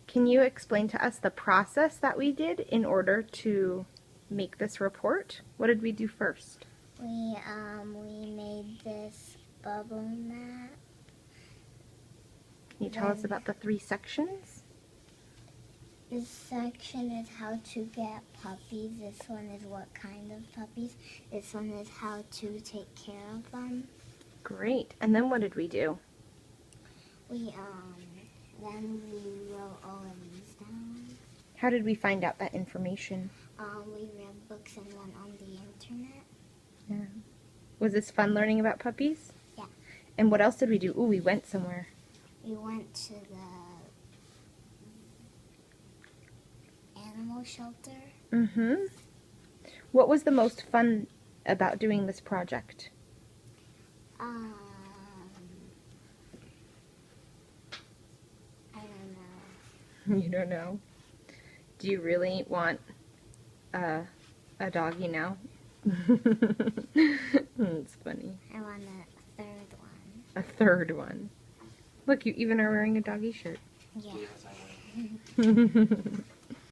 Can you explain to us the process that we did in order to make this report? What did we do first? We made this bubble map. Can you tell us about the 3 sections? This section is how to get puppies. This one is what kind of puppies. This one is how to take care of them. Great. And then what did we do? Then we wrote all of these down. How did we find out that information? We read books and went on the internet. Yeah. Was this fun learning about puppies? Yeah. And what else did we do? Ooh, we went somewhere. We went to the animal shelter. Mm-hmm. What was the most fun about doing this project? I don't know. You don't know? Do you really want a doggy now? That's funny. I want a third one. A third one. Look, you even are wearing a doggy shirt. Yeah. Yes, I am.